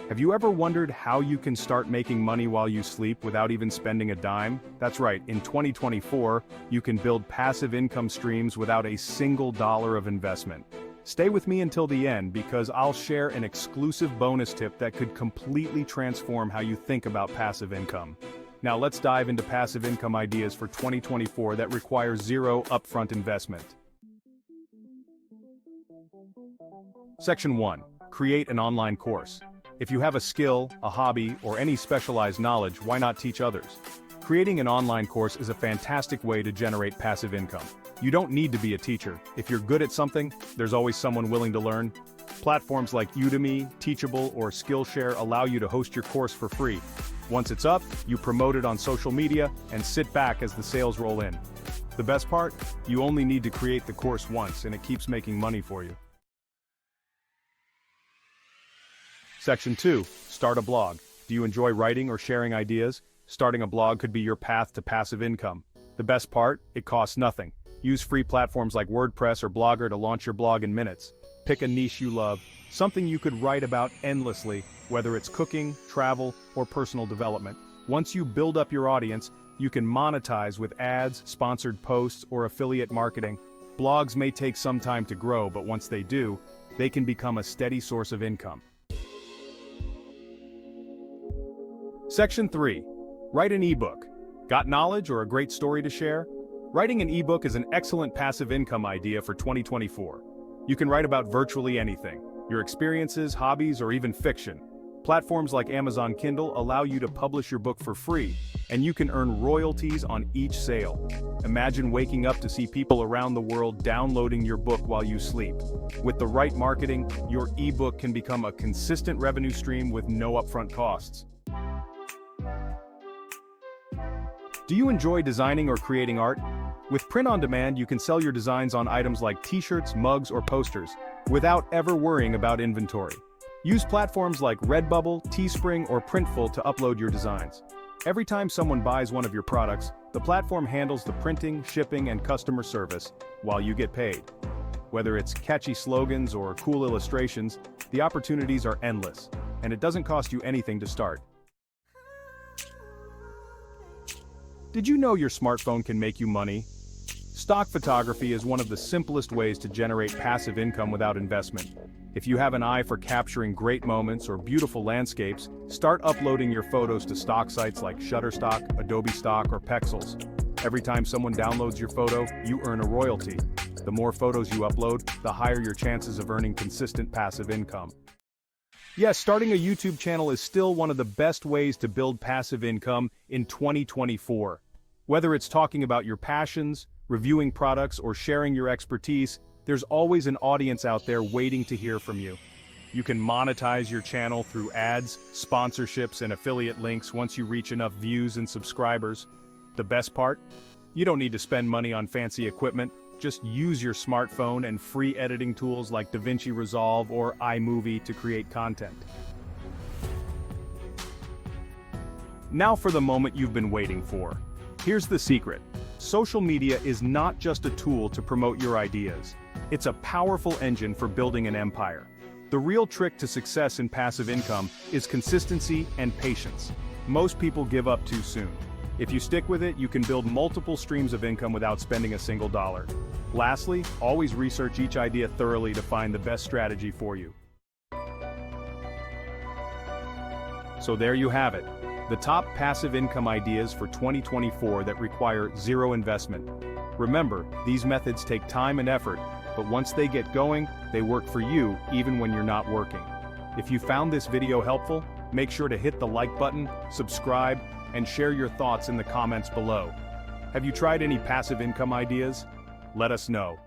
Have you ever wondered how you can start making money while you sleep without even spending a dime? That's right, in 2024, you can build passive income streams without a single dollar of investment. Stay with me until the end because I'll share an exclusive bonus tip that could completely transform how you think about passive income. Now let's dive into passive income ideas for 2024 that require zero upfront investment. Section 1. Create an online course. If you have a skill, a hobby, or any specialized knowledge, why not teach others? Creating an online course is a fantastic way to generate passive income. You don't need to be a teacher. If you're good at something, there's always someone willing to learn. Platforms like Udemy, Teachable, or Skillshare allow you to host your course for free. Once it's up, you promote it on social media and sit back as the sales roll in. The best part? You only need to create the course once and it keeps making money for you. Section 2. Start a blog. Do you enjoy writing or sharing ideas? Starting a blog could be your path to passive income. The best part? It costs nothing. Use free platforms like WordPress or Blogger to launch your blog in minutes. Pick a niche you love, something you could write about endlessly, whether it's cooking, travel, or personal development. Once you build up your audience, you can monetize with ads, sponsored posts, or affiliate marketing. Blogs may take some time to grow, but once they do, they can become a steady source of income. Section 3. Write an ebook. Got knowledge or a great story to share? Writing an ebook is an excellent passive income idea for 2024. You can write about virtually anything, your experiences, hobbies, or even fiction. Platforms like Amazon Kindle allow you to publish your book for free, and you can earn royalties on each sale. Imagine waking up to see people around the world downloading your book while you sleep. With the right marketing, your ebook can become a consistent revenue stream with no upfront costs. Do you enjoy designing or creating art? With print on demand, you can sell your designs on items like t-shirts, mugs, or posters, without ever worrying about inventory. Use platforms like Redbubble, Teespring, or Printful to upload your designs. Every time someone buys one of your products, the platform handles the printing, shipping, and customer service, while you get paid. Whether it's catchy slogans or cool illustrations, the opportunities are endless, and it doesn't cost you anything to start. Did you know your smartphone can make you money? Stock photography is one of the simplest ways to generate passive income without investment. If you have an eye for capturing great moments or beautiful landscapes, start uploading your photos to stock sites like Shutterstock, Adobe Stock, or Pexels. Every time someone downloads your photo, you earn a royalty. The more photos you upload, the higher your chances of earning consistent passive income. Yes, starting a YouTube channel is still one of the best ways to build passive income in 2024. Whether it's talking about your passions, reviewing products, or sharing your expertise, there's always an audience out there waiting to hear from you. You can monetize your channel through ads, sponsorships, and affiliate links once you reach enough views and subscribers. The best part? You don't need to spend money on fancy equipment. Just use your smartphone and free editing tools like DaVinci Resolve or iMovie to create content. Now for the moment you've been waiting for. Here's the secret. Social media is not just a tool to promote your ideas. It's a powerful engine for building an empire. The real trick to success in passive income is consistency and patience. Most people give up too soon. If you stick with it, you can build multiple streams of income without spending a single dollar. Lastly, always research each idea thoroughly to find the best strategy for you. So there you have it. The top passive income ideas for 2024 that require zero investment. Remember, these methods take time and effort, but once they get going, they work for you even when you're not working. If you found this video helpful, make sure to hit the like button, subscribe, and share your thoughts in the comments below. Have you tried any passive income ideas? Let us know.